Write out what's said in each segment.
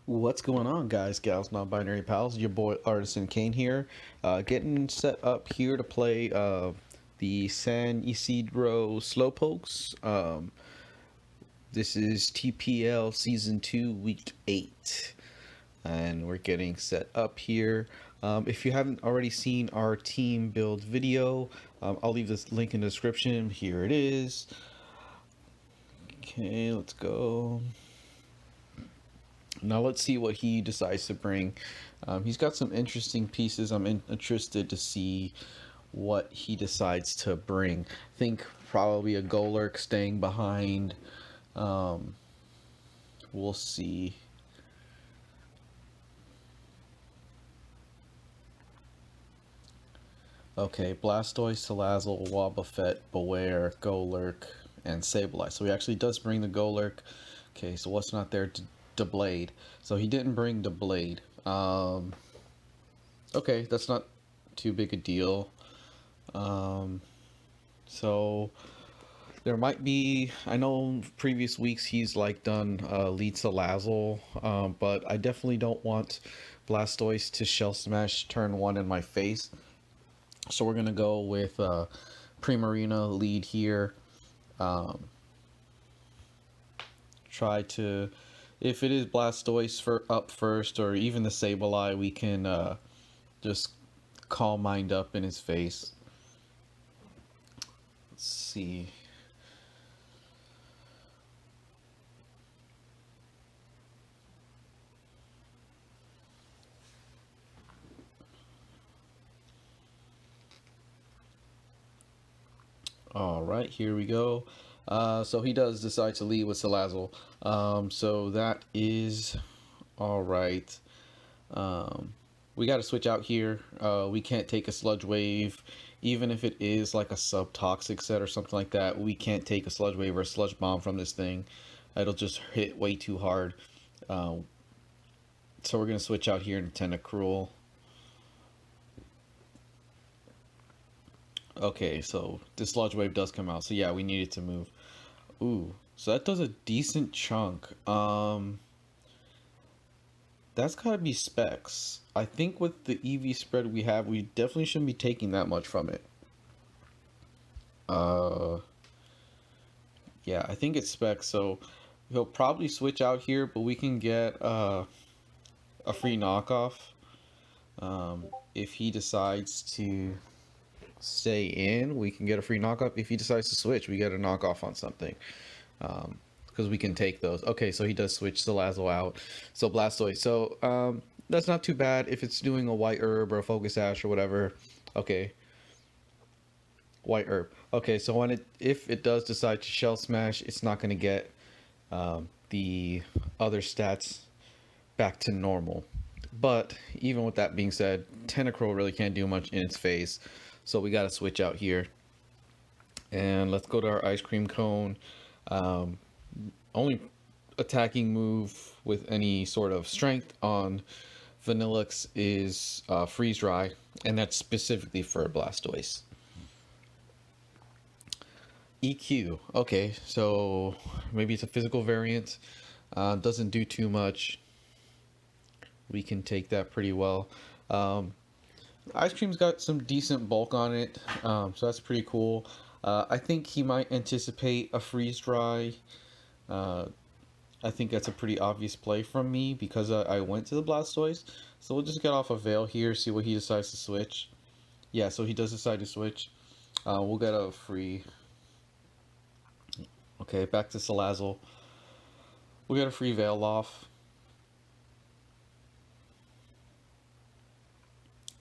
What's going on, guys, gals, non-binary pals? Your boy Artisan Kane here, getting set up here to play the San Isidro Slowpokes. This is TPL Season 2, Week 8, and we're getting set up here. If you haven't already seen our team build video, I'll leave this link in the description. Here it is. Okay, let's go. Now let's see what he decides to bring. He's got some interesting pieces. I'm interested to see what he decides to bring. I think probably a Golurk staying behind. We'll see. Okay, Blastoise, Salazzle, Wobbuffet, Beware, Golurk, and Sableye. So he actually does bring the Golurk. Okay, so what's not there? Blade. So he didn't bring the Blade. Okay, that's not too big a deal. So there might be, I know previous weeks he's like done lead Salazzle, but I definitely don't want Blastoise to Shell Smash turn 1 in my face. So we're gonna go with Primarina lead here. Try to, if it is Blastoise for up first, or even the Sableye, we can just Calm Mind up in his face. Let's see. All right, here we go. So he does decide to lead with Salazzle. So that is all right. We got to switch out here. We can't take a Sludge Wave, even if it is like a subtoxic set or something like that. We can't take a Sludge Wave or a Sludge Bomb from this thing. It'll just hit way too hard. So we're gonna switch out here into Tentacruel. Okay, so this Sludge Wave does come out. So yeah, we needed to move. Ooh, so that does a decent chunk. That's gotta be Specs. I think with the EV spread we have, we definitely shouldn't be taking that much from it. Yeah, I think it's Specs, so he'll probably switch out here, but we can get a free knockoff. If he decides to stay in, we can get a free knockoff. If he decides to switch, we get a knockoff on something. Because we can take those. Okay, so he does switch Salazzle out. So Blastoise. So that's not too bad if it's doing a White Herb or a Focus Ash or whatever. Okay. White Herb. Okay, so if it does decide to Shell Smash, it's not going to get the other stats back to normal. But even with that being said, Tentacruel really can't do much in its face. So we got to switch out here. And let's go to our Ice Cream Cone. Only attacking move with any sort of strength on Vanillix is Freeze Dry, and that's specifically for Blastoise. EQ. Okay, so maybe it's a physical variant. Doesn't do too much. We can take that pretty well. Ice Cream's got some decent bulk on it, so that's pretty cool. I think he might anticipate a Freeze Dry. I think that's a pretty obvious play from me because I went to the Blastoise. So we'll just get off a Veil here, see what he decides to switch. Yeah, so he does decide to switch. We'll get a free... Okay, back to Salazzle. We'll get a free Veil off.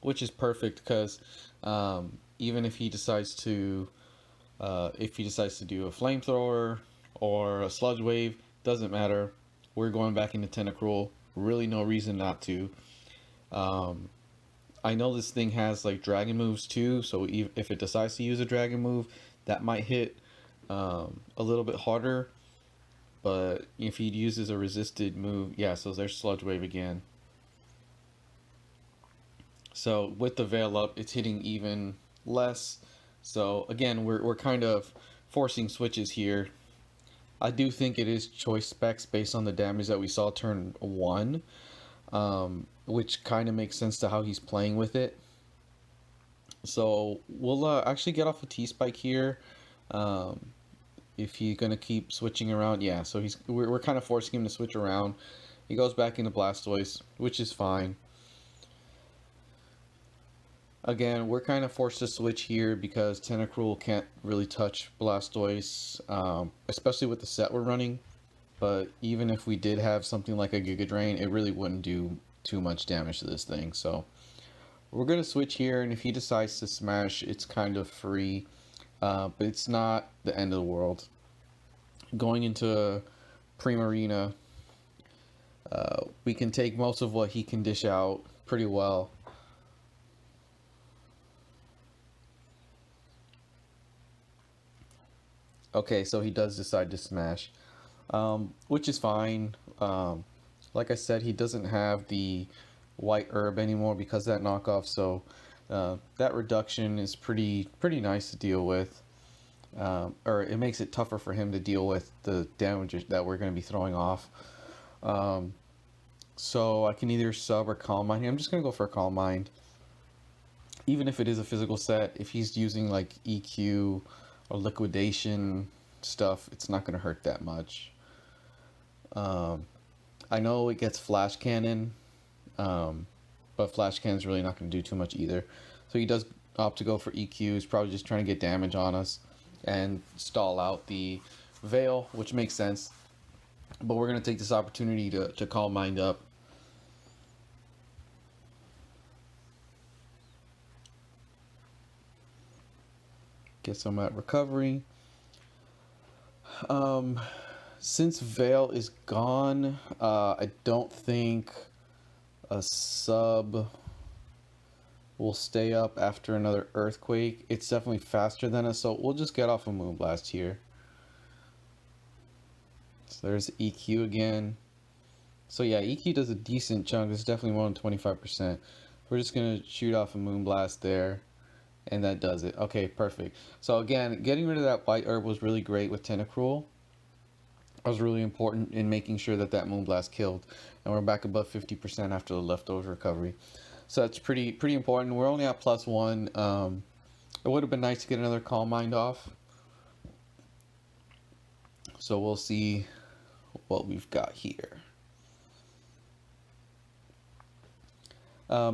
Which is perfect because even if he decides to... if he decides to do a Flamethrower or a Sludge Wave, doesn't matter. We're going back into Tentacruel. Really no reason not to. I know this thing has like dragon moves too, so if it decides to use a dragon move, that might hit a little bit harder. But if he uses a resisted move, yeah, so there's Sludge Wave again. So with the Veil up, it's hitting even less. So again, we're kind of forcing switches here. I do think it is choice specs based on the damage that we saw turn 1, which kind of makes sense to how he's playing with it. So we'll actually get off a T-Spike here. Um, if he's gonna keep switching around, yeah. So we're kind of forcing him to switch around. He goes back into Blastoise, which is fine. Again, we're kind of forced to switch here because Tentacruel can't really touch Blastoise, especially with the set we're running. But even if we did have something like a Giga Drain, it really wouldn't do too much damage to this thing. So we're going to switch here, and if he decides to smash, it's kind of free. But it's not the end of the world. Going into Primarina, we can take most of what he can dish out pretty well. Okay, so he does decide to smash, which is fine. Like I said, he doesn't have the white herb anymore because of that knockoff, so that reduction is pretty nice to deal with. Or it makes it tougher for him to deal with the damage that we're going to be throwing off. So I can either sub or Calm Mind. I'm just going to go for a Calm Mind. Even if it is a physical set, if he's using like EQ or liquidation stuff, it's not going to hurt that much. I know it gets Flash Cannon, but Flash Cannon's really not going to do too much either. So he does opt to go for EQ. He's probably just trying to get damage on us and stall out the Veil, which makes sense. But we're going to take this opportunity to Calm Mind up. Get some at recovery. Since Veil is gone, I don't think a sub will stay up after another Earthquake. It's definitely faster than us, so we'll just get off a Moonblast here. So there's EQ again. So yeah, EQ does a decent chunk. It's definitely more than 25%. We're just going to shoot off a Moonblast there. And that does it. Okay, perfect. So again, getting rid of that white herb was really great with Tentacruel. It was really important in making sure that Moonblast killed. And we're back above 50% after the leftover recovery. So that's pretty important. We're only at +1. It would have been nice to get another Calm Mind off. So we'll see what we've got here.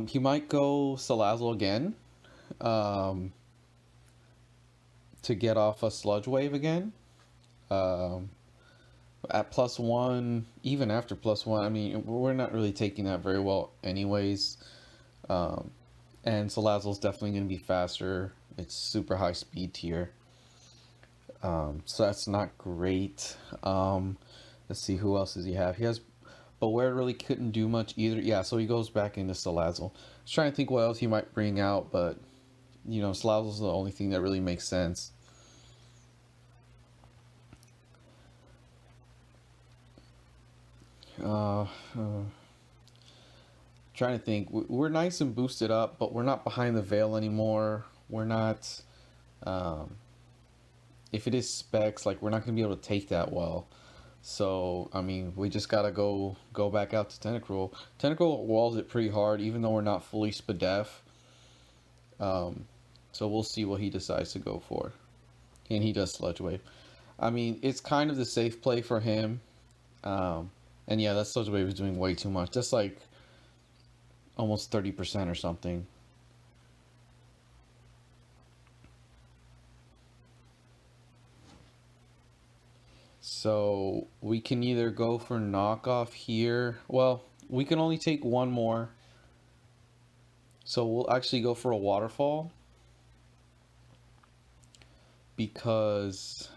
He might go Salazzle again. To get off a Sludge Wave again. At +1, even after +1, I mean, we're not really taking that very well anyways. And Salazzle's definitely going to be faster. It's super high speed tier. So that's not great. Let's see, who else does he have? He has Beware, really couldn't do much either. Yeah, so he goes back into Salazzle. I was trying to think what else he might bring out, but you know, Salazzle's the only thing that really makes sense. Trying to think. We're nice and boosted up, but we're not behind the Veil anymore. We're not. If it is specs, like, we're not gonna be able to take that well. So I mean, we just gotta go back out to Tentacruel. Tentacruel walls it pretty hard, even though we're not fully Spadef. So we'll see what he decides to go for. And he does Sludge Wave. I mean, it's kind of the safe play for him. And yeah, that Sludge Wave is doing way too much. That's like almost 30% or something. So we can either go for knockoff here. Well, we can only take one more. So we'll actually go for a waterfall. Because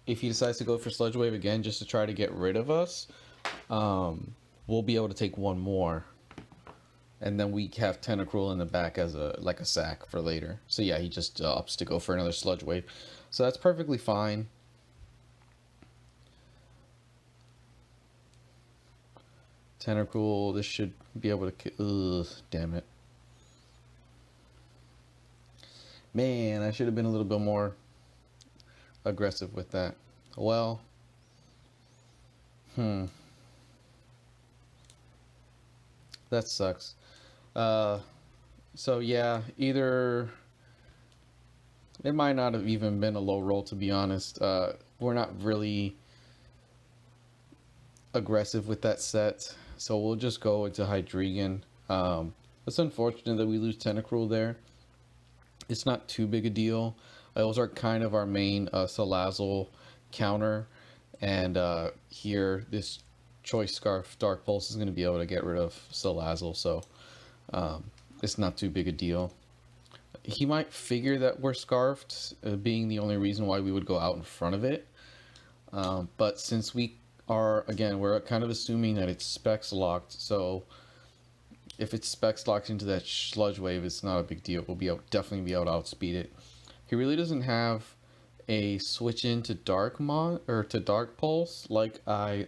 if he decides to go for Sludge Wave again just to try to get rid of us, we'll be able to take one more. And then we have Tentacruel in the back as a sack for later. So yeah, he just opts to go for another Sludge Wave. So that's perfectly fine. Tentacruel, this should be able to... Ugh, damn it. Man, I should have been a little bit more aggressive with that. Well, hmm, that sucks. Uh, so yeah, either it might not have even been a low roll, to be honest. We're not really aggressive with that set, so we'll just go into Hydreigon. It's unfortunate that we lose Tentacruel there. It's not too big a deal. Those are kind of our main Salazzle counter, and here this Choice Scarf Dark Pulse is going to be able to get rid of Salazzle, so um, it's not too big a deal. He might figure that we're Scarfed, being the only reason why we would go out in front of it. But since we are, again, we're kind of assuming that it's Specs locked, so if it's Specs locked into that Sludge Wave, it's not a big deal. We'll be definitely be able to outspeed it. He really doesn't have a switch into Dark or to Dark Pulse like I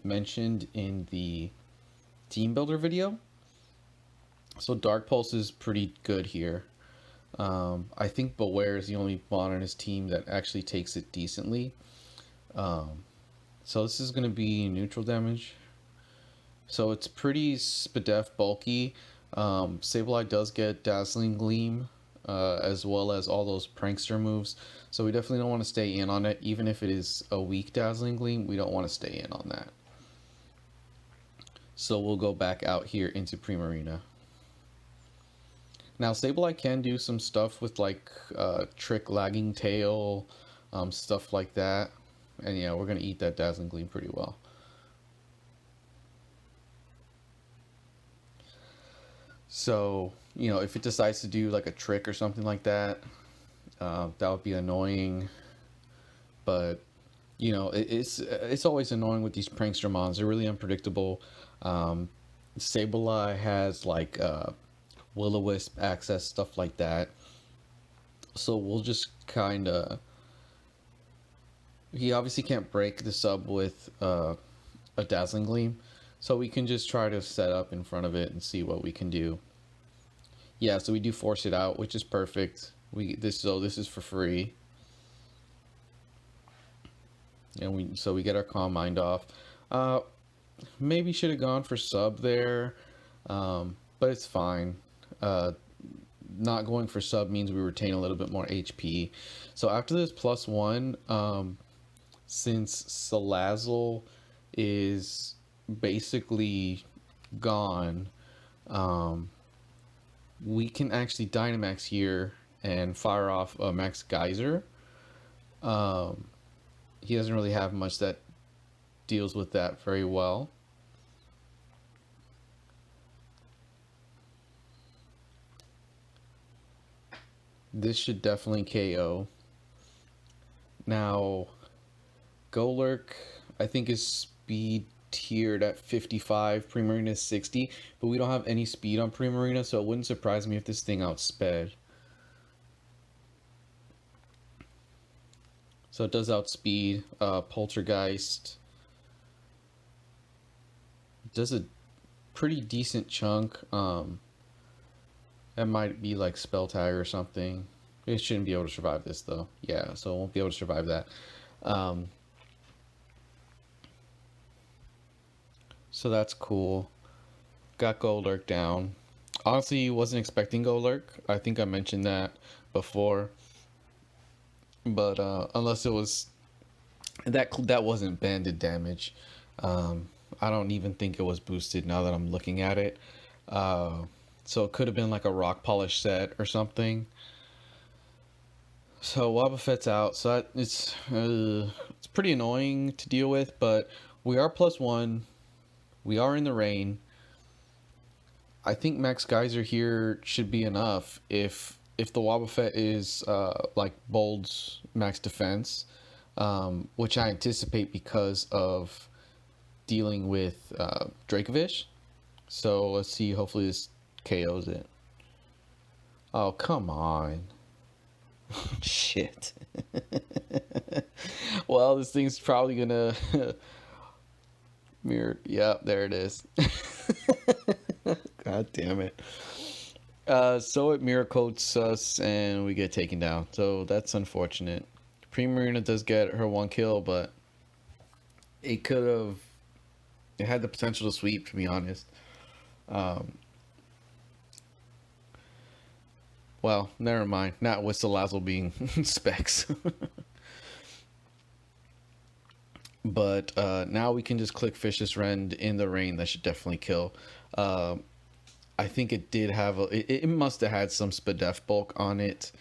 mentioned in the Team Builder video. So Dark Pulse is pretty good here. I think Beware is the only mon on his team that actually takes it decently. So this is going to be neutral damage. So it's pretty Spadef bulky. Sableye does get Dazzling Gleam, as well as all those Prankster moves. So we definitely don't want to stay in on it. Even if it is a weak Dazzling Gleam, we don't want to stay in on that. So we'll go back out here into Primarina. Now Sableye can do some stuff with like Trick Lagging Tail, stuff like that. And yeah, we're going to eat that Dazzling Gleam pretty well. So, you know, if it decides to do like a trick or something like that, that would be annoying. But, you know, it's always annoying with these Prankster mons. They're really unpredictable. Sableye has like Will-O-Wisp access, stuff like that. So we'll just kind of... He obviously can't break the sub with a Dazzling Gleam, so we can just try to set up in front of it and see what we can do. Yeah, so we do force it out, which is perfect. This is for free, and we get our Calm Mind off. Maybe should have gone for sub there, but it's fine. Not going for sub means we retain a little bit more HP. So after this +1, since Salazzle is basically gone, we can actually Dynamax here and fire off a Max Geyser. He doesn't really have much that deals with that very well. This should definitely KO. Now, Golurk, I think, is speed tiered at 55, Primarina is 60, but we don't have any speed on Primarina, so it wouldn't surprise me if this thing outsped. So it does outspeed. Poltergeist does a pretty decent chunk. That might be like Spell Tag or something. It shouldn't be able to survive this though. Yeah, so it won't be able to survive that. So that's cool. Got Golurk down. Honestly, wasn't expecting Golurk. I think I mentioned that before. But unless it was that wasn't banded damage. I don't even think it was boosted now that I'm looking at it. So it could have been like a Rock Polish set or something. So Wobbuffet's out. So it's pretty annoying to deal with, but we are +1. We are in the rain. I think Max Geyser here should be enough if the Wobbuffet is like Bold's max defense, which I anticipate because of dealing with Dracovish. So let's see. Hopefully this KOs it. Oh, come on. Shit. Well, this thing's probably gonna mirror. Yeah, there it is. God damn it. So it mirror coats us and we get taken down. So that's unfortunate. Primarina does get her 1 kill, but it could have. It had the potential to sweep, to be honest. Um, well, never mind. Not with Salazzle being specs. But now we can just click Vicious Rend in the rain. That should definitely kill. Uh, I think it did have it must have had some Spadef bulk on it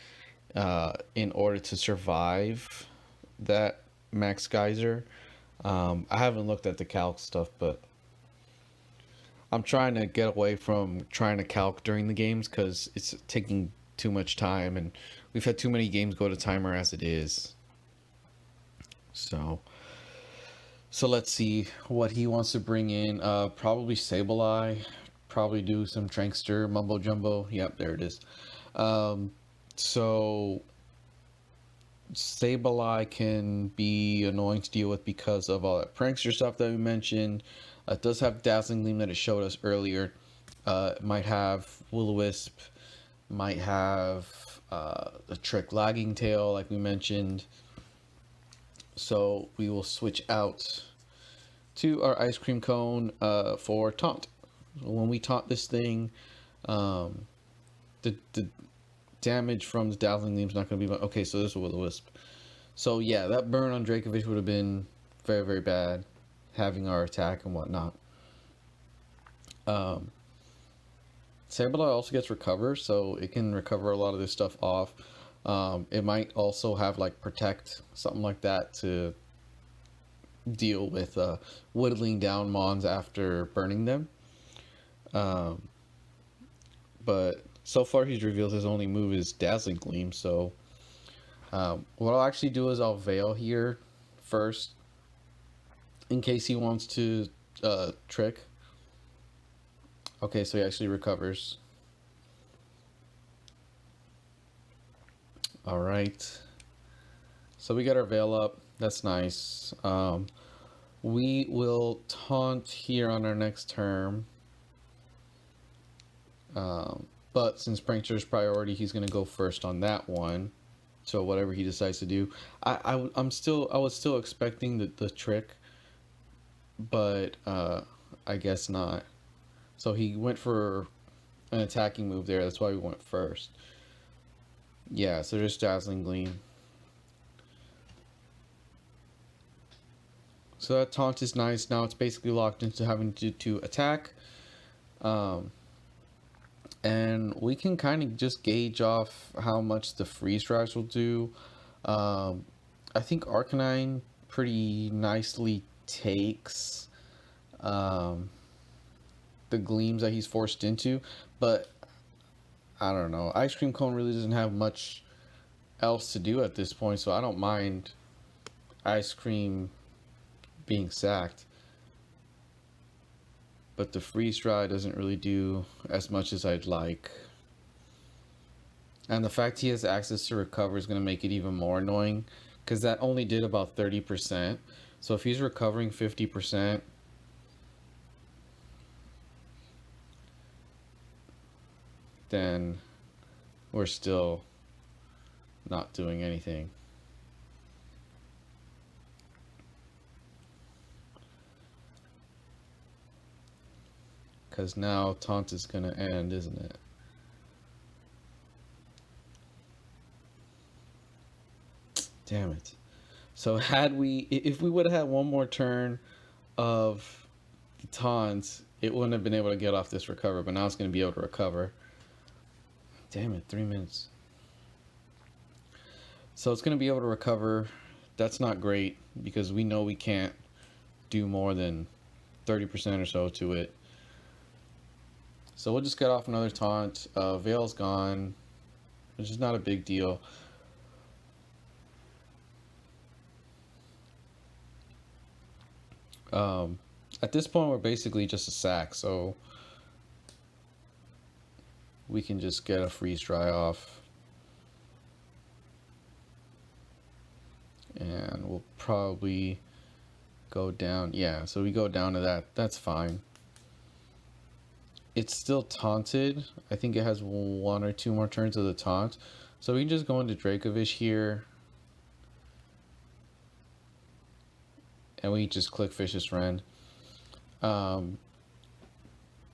in order to survive that Max Geyser. I haven't looked at the calc stuff, but I'm trying to get away from trying to calc during the games because it's taking too much time, and we've had too many games go to timer as it is. So let's see what he wants to bring in. Probably Sableye. Probably do some Trankster, Mumbo Jumbo. Yep, there it is. So Sableye can be annoying to deal with because of all that Prankster stuff that we mentioned. It does have Dazzling Gleam that it showed us earlier. It might have Will-O-Wisp. Might have a Trick Lagging Tail like we mentioned. So we will switch out to our Ice Cream Cone for Taunt. When we taunt this thing, the damage from the Dazzling Gleam is not going to be much. Okay, so this is Will-O-Wisp. So yeah, that burn on Dracovish would have been very, very bad, having our attack and whatnot. Sableye also gets Recover, so it can recover a lot of this stuff off. It might also have like Protect, something like that, to deal with whittling down Mons after burning them. But so far he's revealed his only move is Dazzling Gleam, so what I'll actually do is I'll Veil here first in case he wants to trick. Okay, so he actually recovers. Alright. So we got our Veil up. That's nice. We will taunt here on our next turn. But since Prankster's priority, he's going to go first on that one. So whatever he decides to do. I was still expecting the trick. But I guess not. So he went for an attacking move there. That's why we went first. Yeah, so there's Dazzling Gleam. So that taunt is nice. Now it's basically locked into having to attack. And we can kind of just gauge off how much the freeze drives will do. I think Arcanine pretty nicely takes the gleams that he's forced into, but I don't know. Ice Cream Cone really doesn't have much else to do at this point, so I don't mind Ice Cream being sacked. But the freeze dry doesn't really do as much as I'd like. And the fact he has access to recover is going to make it even more annoying, because that only did about 30%. So if he's recovering 50%, then we're still not doing anything. Because now taunt is going to end, isn't it? Damn it. So if we would have had one more turn of the taunts, it wouldn't have been able to get off this recover, but now it's going to be able to recover. Damn it, 3 minutes. So it's going to be able to recover. That's not great, because we know we can't do more than 30% or so to it. So we'll just get off another taunt. Veil's gone, which is not a big deal. At this point, we're basically just a sack, so we can just get a freeze dry off. And we'll probably go down. Yeah, so we go down to that. That's fine. It's still taunted. I think it has 1 or 2 more turns of the taunt. So we can just go into Dracovish here. and we just click Vicious Rend.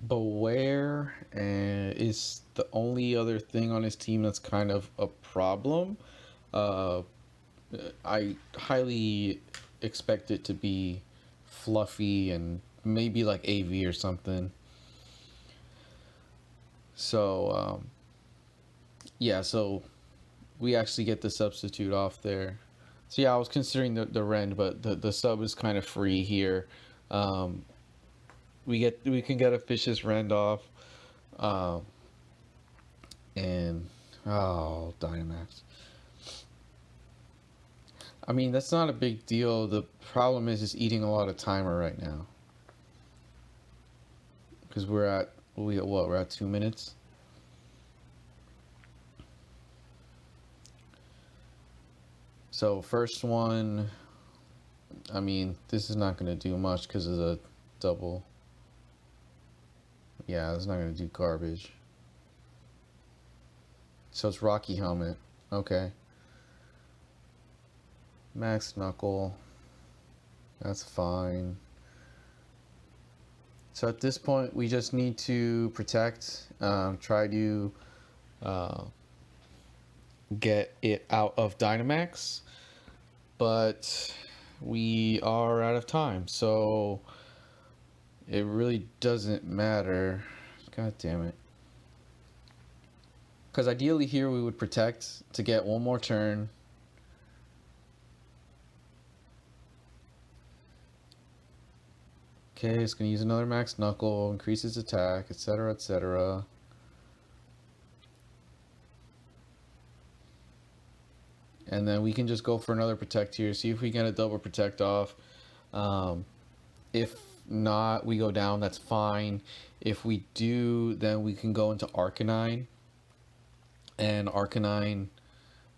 Beware is the only other thing on his team that's kind of a problem. Uh, I highly expect it to be Fluffy and maybe like AV or something. So, yeah, so we actually get the substitute off there. So yeah, I was considering the Rend, but the sub is kind of free here. Um, we can get a Vicious Rend off, uh, and oh, Dynamax. I mean, that's not a big deal. The problem is just eating a lot of timer right now. Because we're at 2 minutes. So first one, I mean, this is not going to do much because of the double. Yeah, it's not going to do garbage. So it's Rocky Helmet. Okay. Max Knuckle. That's fine. So at this point, we just need to protect, try to get it out of Dynamax, but we are out of time, so it really doesn't matter. God damn it. Because ideally here we would protect to get one more turn. Okay, it's going to use another Max Knuckle, increase its attack, etc., etc. And then we can just go for another protect here, see if we get a double protect off. If not, we go down, that's fine. If we do, then we can go into Arcanine. And Arcanine,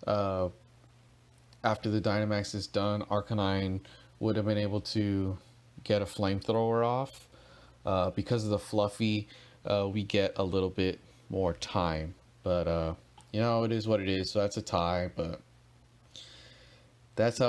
after the Dynamax is done, Arcanine would have been able to get a Flamethrower off. Because of the Fluffy, we get a little bit more time. But, you know, it is what it is, so that's a tie. But that's how